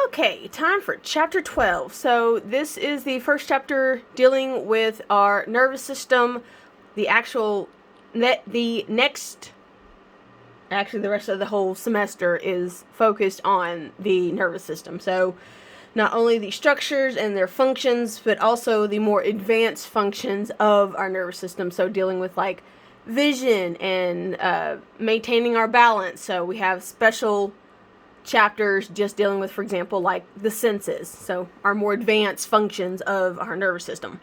Okay, time for chapter 12. So this is the first chapter dealing with our nervous system. The rest of the whole semester is focused on the nervous system. So not only the structures and their functions, but also the more advanced functions of our nervous system. So dealing with like vision and maintaining our balance. So we have special chapters just dealing with, for example, like the senses, so our more advanced functions of our nervous system.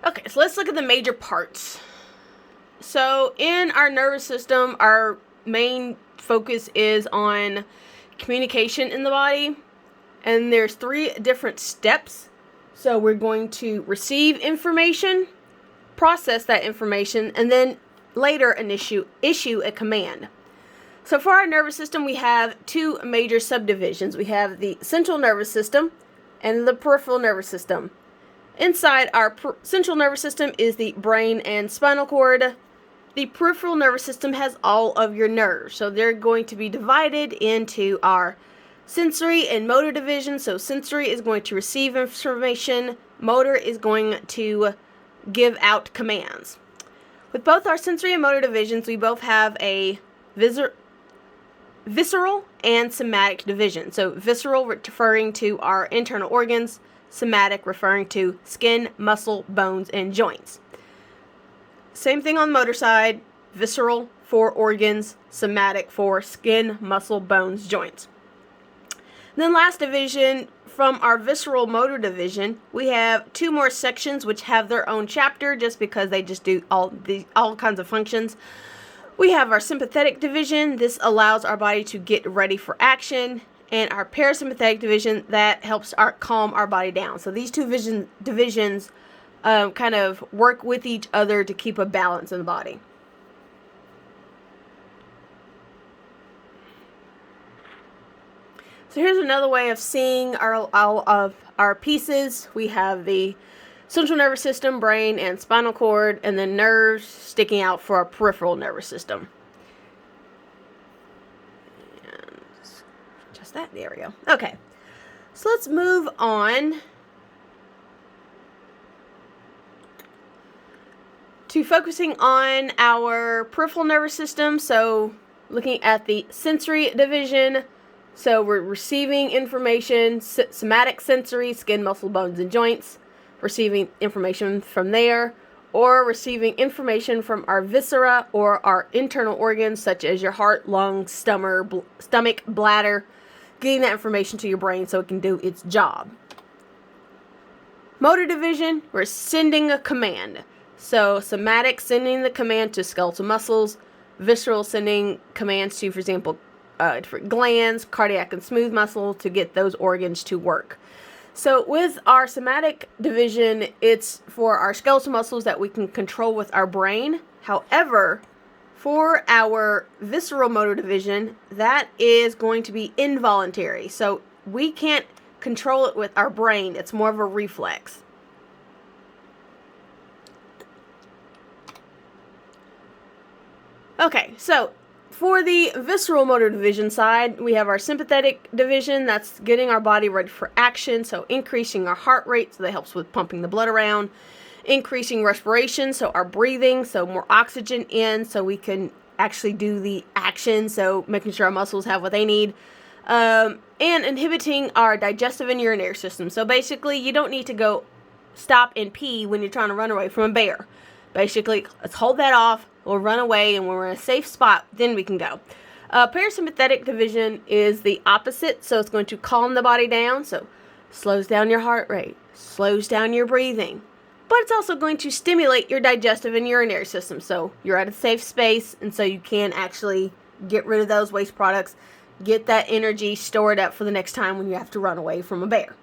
Okay, so let's look at the major parts. So in our nervous system, our main focus is on communication in the body, and there's 3 different steps. So we're going to receive information, process that information, and then later issue a command. So for our nervous system, we have 2 major subdivisions. We have the central nervous system and the peripheral nervous system. Inside our central nervous system is the brain and spinal cord. The peripheral nervous system has all of your nerves. So they're going to be divided into our sensory and motor division. So sensory is going to receive information. Motor is going to give out commands. With both our sensory and motor divisions, we both have a visceral and somatic division. So visceral referring to our internal organs, somatic referring to skin, muscle, bones, and joints. Same thing on the motor side, visceral for organs, somatic for skin, muscle, bones, joints. Then last division, from our visceral motor division, we have 2 more sections which have their own chapter just because they just do all kinds of functions. We have our sympathetic division. This allows our body to get ready for action. And our parasympathetic division, that helps calm our body down. So these 2 divisions kind of work with each other to keep a balance in the body. So here's another way of seeing all of our pieces. We have the central nervous system, brain, and spinal cord, and then nerves sticking out for our peripheral nervous system. And just that, there we go. Okay, so let's move on to focusing on our peripheral nervous system. So looking at the sensory division, so we're receiving information, somatic sensory, skin, muscle, bones, and joints. Receiving information from there, or receiving information from our viscera or our internal organs such as your heart, lungs, stomach, bladder, getting that information to your brain so it can do its job. Motor division, we're sending a command. So somatic, sending the command to skeletal muscles, visceral, sending commands to, for example, different glands, cardiac and smooth muscle to get those organs to work. So with our somatic division, it's for our skeletal muscles that we can control with our brain. However, for our visceral motor division, that is going to be involuntary. So we can't control it with our brain. It's more of a reflex. Okay, so for the visceral motor division side, we have our sympathetic division. That's getting our body ready for action, so increasing our heart rate, so that helps with pumping the blood around. Increasing respiration, so our breathing, so more oxygen in, so we can actually do the action, so making sure our muscles have what they need. And inhibiting our digestive and urinary system. So basically, you don't need to go stop and pee when you're trying to run away from a bear. Basically, let's hold that off. We'll run away, and when we're in a safe spot, then we can go. Parasympathetic division is the opposite, so it's going to calm the body down, so slows down your heart rate, slows down your breathing, but it's also going to stimulate your digestive and urinary system, so you're at a safe space, and so you can actually get rid of those waste products, get that energy stored up for the next time when you have to run away from a bear.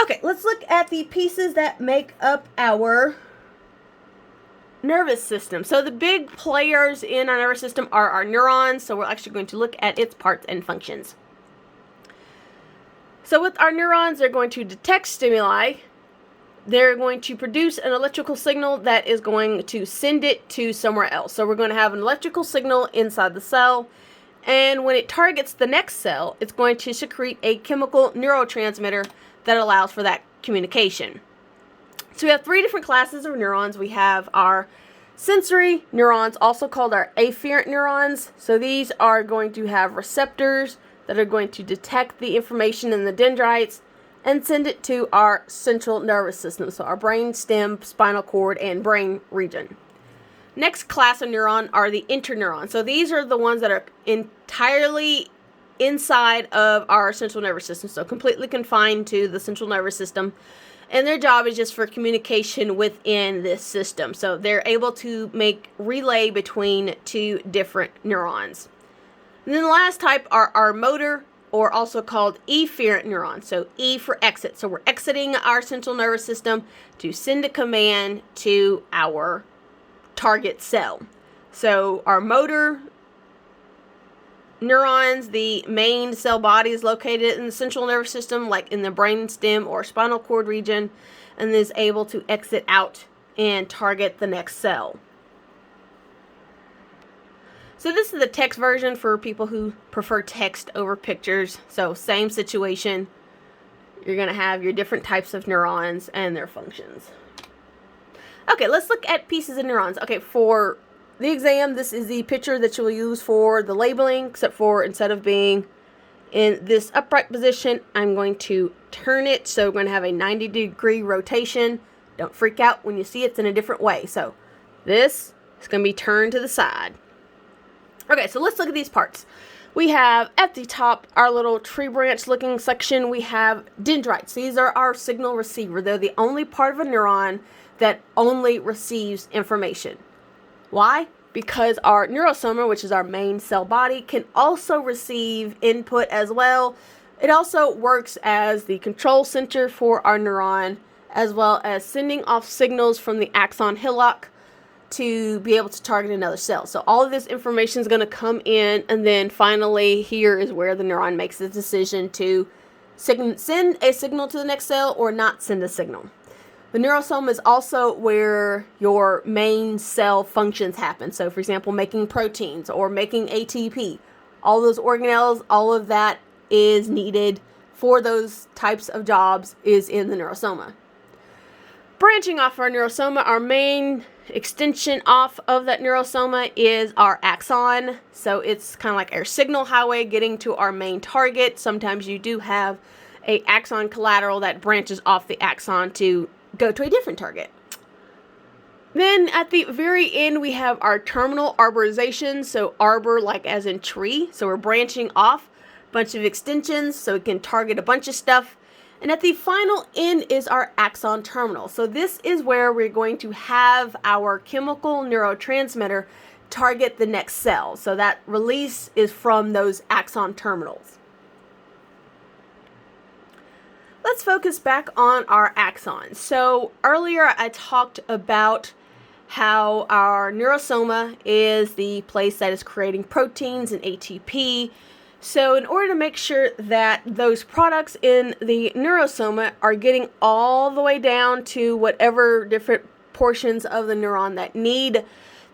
Okay, let's look at the pieces that make up our nervous system. So the big players in our nervous system are our neurons. So we're actually going to look at its parts and functions. So with our neurons, they're going to detect stimuli. They're going to produce an electrical signal that is going to send it to somewhere else. So we're going to have an electrical signal inside the cell. And when it targets the next cell, it's going to secrete a chemical neurotransmitter that allows for that communication. So we have three different classes of neurons. We have our sensory neurons, also called our afferent neurons. So these are going to have receptors that are going to detect the information in the dendrites and send it to our central nervous system, so our brain stem, spinal cord, and brain region. Next class of neuron are the interneurons. So these are the ones that are entirely inside of our central nervous system, so completely confined to the central nervous system. And their job is just for communication within this system. So they're able to make relay between two different neurons. And then the last type are our motor, or also called efferent neurons. So E for exit. So we're exiting our central nervous system to send a command to our target cell. So our motor neurons, the main cell body is located in the central nervous system, like in the brain stem or spinal cord region, and is able to exit out and target the next cell. So this is the text version for people who prefer text over pictures. So same situation. You're going to have your different types of neurons and their functions. Okay, let's look at pieces of neurons. Okay, for the exam, this is the picture that you'll use for the labeling, except for instead of being in this upright position, I'm going to turn it. So we're going to have a 90-degree rotation. Don't freak out when you see it's in a different way. So this is going to be turned to the side. Okay, so let's look at these parts. We have at the top our little tree branch looking section. We have dendrites. These are our signal receiver. They're the only part of a neuron that only receives information. Why? Because our neurosoma, which is our main cell body, can also receive input as well. It also works as the control center for our neuron, as well as sending off signals from the axon hillock to be able to target another cell. So all of this information is going to come in, and then finally here is where the neuron makes the decision to send a signal to the next cell or not send a signal. The neurosome is also where your main cell functions happen. So for example, making proteins or making ATP. All those organelles, all of that is needed for those types of jobs is in the neurosoma. Branching off our neurosoma, our main extension off of that neurosoma is our axon. So it's kind of like our signal highway getting to our main target. Sometimes you do have a axon collateral that branches off the axon to go to a different target. Then at the very end, we have our terminal arborization. So arbor like as in tree. So we're branching off a bunch of extensions so it can target a bunch of stuff. And at the final end is our axon terminal. So this is where we're going to have our chemical neurotransmitter target the next cell. So that release is from those axon terminals. Let's focus back on our axons. So earlier I talked about how our neurosoma is the place that is creating proteins and ATP. So in order to make sure that those products in the neurosoma are getting all the way down to whatever different portions of the neuron that need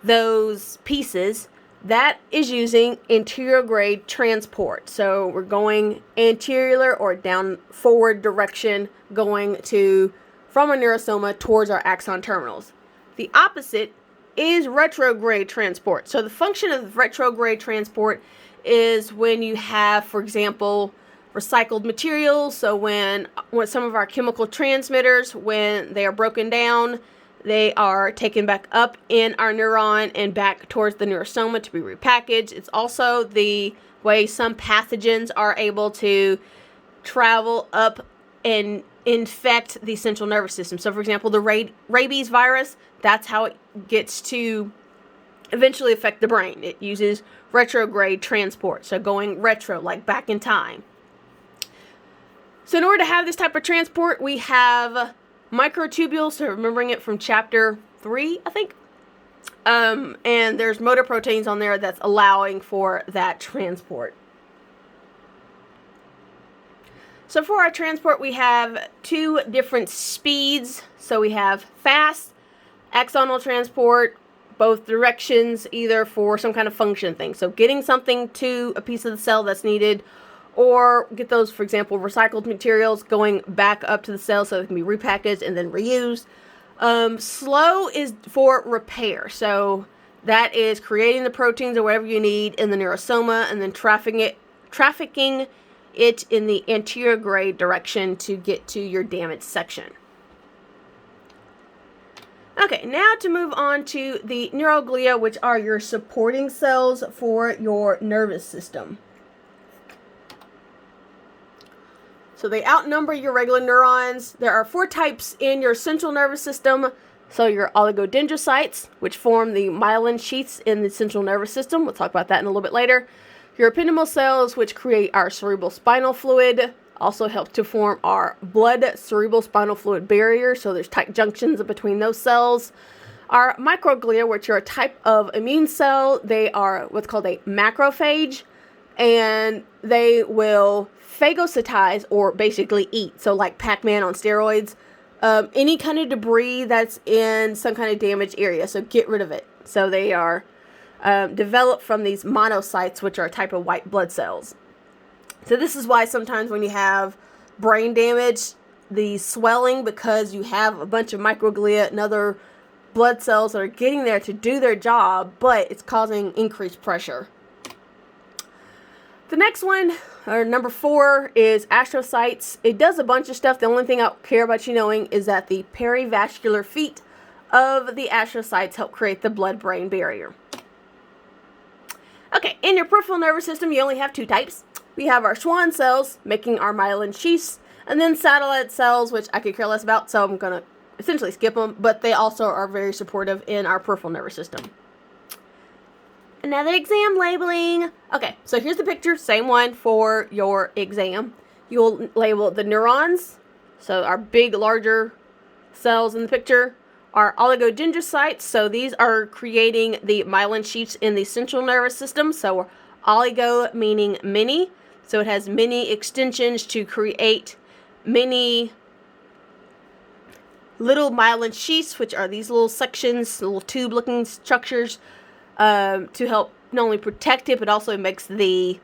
those pieces, that is using anterior grade transport. So we're going anterior or down forward direction, going to from our neurosoma towards our axon terminals. The opposite is retrograde transport. So the function of retrograde transport is when you have, for example, recycled materials. So when some of our chemical transmitters, when they are broken down, they are taken back up in our neuron and back towards the neurosoma to be repackaged. It's also the way some pathogens are able to travel up and infect the central nervous system. So for example, the rabies virus, that's how it gets to eventually affect the brain. It uses retrograde transport, so going retro, like back in time. So in order to have this type of transport, we have microtubules, so remembering it from chapter 3, I think. And there's motor proteins on there that's allowing for that transport. So for our transport, we have two different speeds. So we have fast axonal transport, both directions, either for some kind of function thing. So getting something to a piece of the cell that's needed, or get those, for example, recycled materials going back up to the cell so they can be repackaged and then reused. Slow is for repair. So that is creating the proteins or whatever you need in the neurosoma and then trafficking it in the anterograde direction to get to your damaged section. Okay, now to move on to the neuroglia, which are your supporting cells for your nervous system. So they outnumber your regular neurons. There are 4 types in your central nervous system. So your oligodendrocytes, which form the myelin sheaths in the central nervous system. We'll talk about that in a little bit later. Your ependymal cells, which create our cerebral spinal fluid, also help to form our blood cerebral spinal fluid barrier. So there's tight junctions between those cells. Our microglia, which are a type of immune cell, they are what's called a macrophage, and they will phagocytize, or basically eat. So like Pac-Man on steroids. Any kind of debris that's in some kind of damaged area. So get rid of it. So they are developed from these monocytes, which are a type of white blood cells. So this is why sometimes when you have brain damage, the swelling, because you have a bunch of microglia and other blood cells that are getting there to do their job, but it's causing increased pressure. The next one, or number 4, is astrocytes. It does a bunch of stuff. The only thing I care about you knowing is that the perivascular feet of the astrocytes help create the blood-brain barrier. Okay, in your peripheral nervous system, you only have 2 types. We have our Schwann cells, making our myelin sheaths, and then satellite cells, which I could care less about, so I'm going to essentially skip them, but they also are very supportive in our peripheral nervous system. Another exam labeling. Okay, so here's the picture, same one for your exam. You'll label the neurons, so our big, larger cells in the picture. Our oligodendrocytes, so these are creating the myelin sheaths in the central nervous system. So oligo meaning many, so it has many extensions to create many little myelin sheaths, which are these little sections, little tube-looking structures, to help not only protect it, but also makes the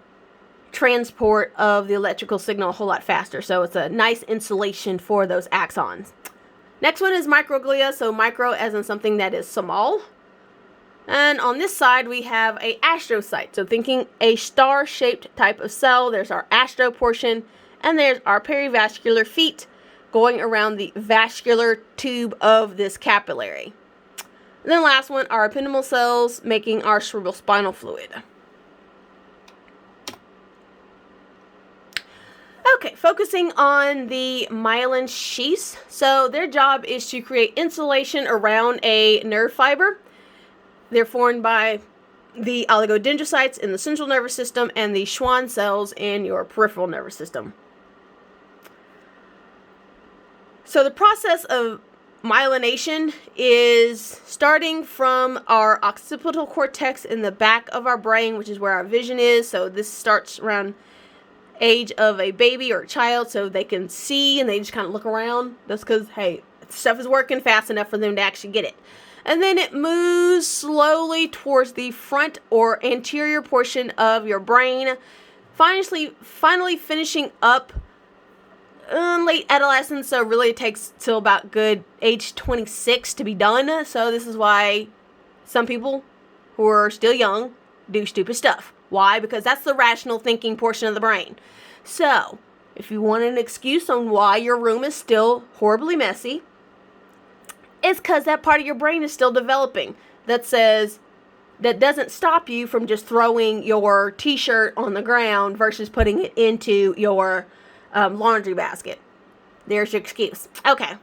transport of the electrical signal a whole lot faster. So it's a nice insulation for those axons. Next one is microglia, so micro as in something that is small. And on this side, we have a astrocyte. So thinking a star-shaped type of cell, there's our astro portion, and there's our perivascular feet going around the vascular tube of this capillary. And then last one, our ependymal cells, making our cerebral spinal fluid. Okay, focusing on the myelin sheaths. So their job is to create insulation around a nerve fiber. They're formed by the oligodendrocytes in the central nervous system and the Schwann cells in your peripheral nervous system. So the process of myelination is starting from our occipital cortex in the back of our brain, which is where our vision is. So this starts around age of a baby or a child, so they can see and they just kind of look around. That's because, hey, stuff is working fast enough for them to actually get it. And then it moves slowly towards the front or anterior portion of your brain, finally finishing up late adolescence. So really it takes till about good age 26 to be done. So this is why some people who are still young do stupid stuff. Why? Because that's the rational thinking portion of the brain. So if you want an excuse on why your room is still horribly messy, it's because that part of your brain is still developing. That doesn't stop you from just throwing your t-shirt on the ground versus putting it into your laundry basket. There's your excuse. Okay.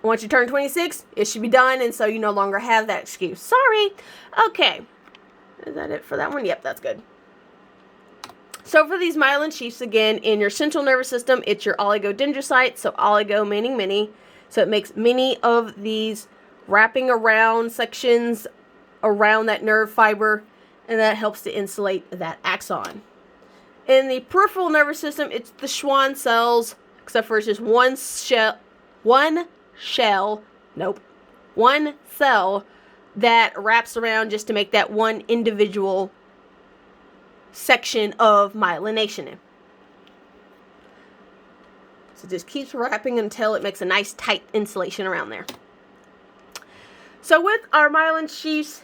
Once you turn 26, it should be done, and so you no longer have that excuse. Sorry. Okay. Is that it for that one? Yep, that's good. So for these myelin sheaths, again, in your central nervous system, it's your oligodendrocytes. So oligo meaning many. So it makes many of these wrapping around sections around that nerve fiber, and that helps to insulate that axon. In the peripheral nervous system, it's the Schwann cells, except for it's just one cell that wraps around just to make that one individual section of myelination in. So it just keeps wrapping until it makes a nice tight insulation around there. So with our myelin sheaths,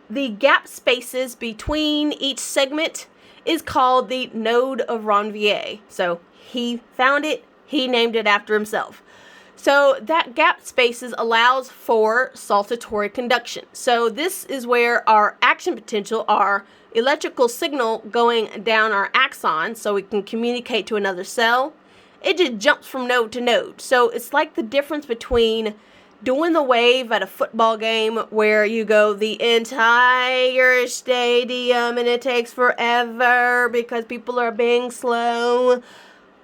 the gap spaces between each segment is called the node of Ranvier. So he found it, he named it after himself. So that gap spaces allows for saltatory conduction. So this is where our action potential, our electrical signal going down our axon so we can communicate to another cell, it just jumps from node to node. So it's like the difference between doing the wave at a football game where you go the entire stadium and it takes forever because people are being slow.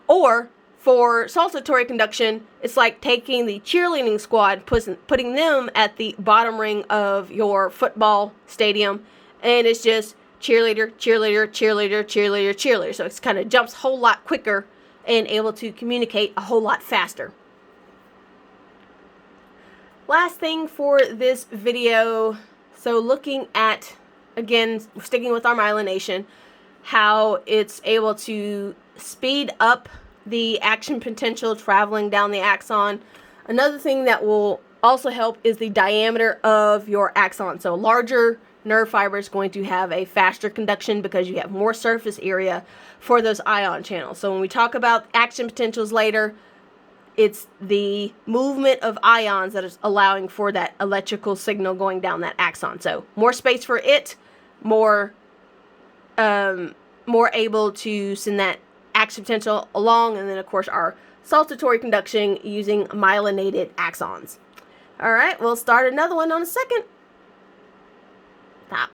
Or for saltatory conduction, it's like taking the cheerleading squad, putting them at the bottom ring of your football stadium, and it's just cheerleader, cheerleader, cheerleader, cheerleader, cheerleader. So it kind of jumps a whole lot quicker and able to communicate a whole lot faster. Last thing for this video, so looking at, again, sticking with our myelination, how it's able to speed up the action potential traveling down the axon. Another thing that will also help is the diameter of your axon. So larger nerve fiber is going to have a faster conduction because you have more surface area for those ion channels. So when we talk about action potentials later, it's the movement of ions that is allowing for that electrical signal going down that axon. So more space for it, more able to send that action potential along, and then of course our saltatory conduction using myelinated axons. All right, we'll start another one on a second. Stop.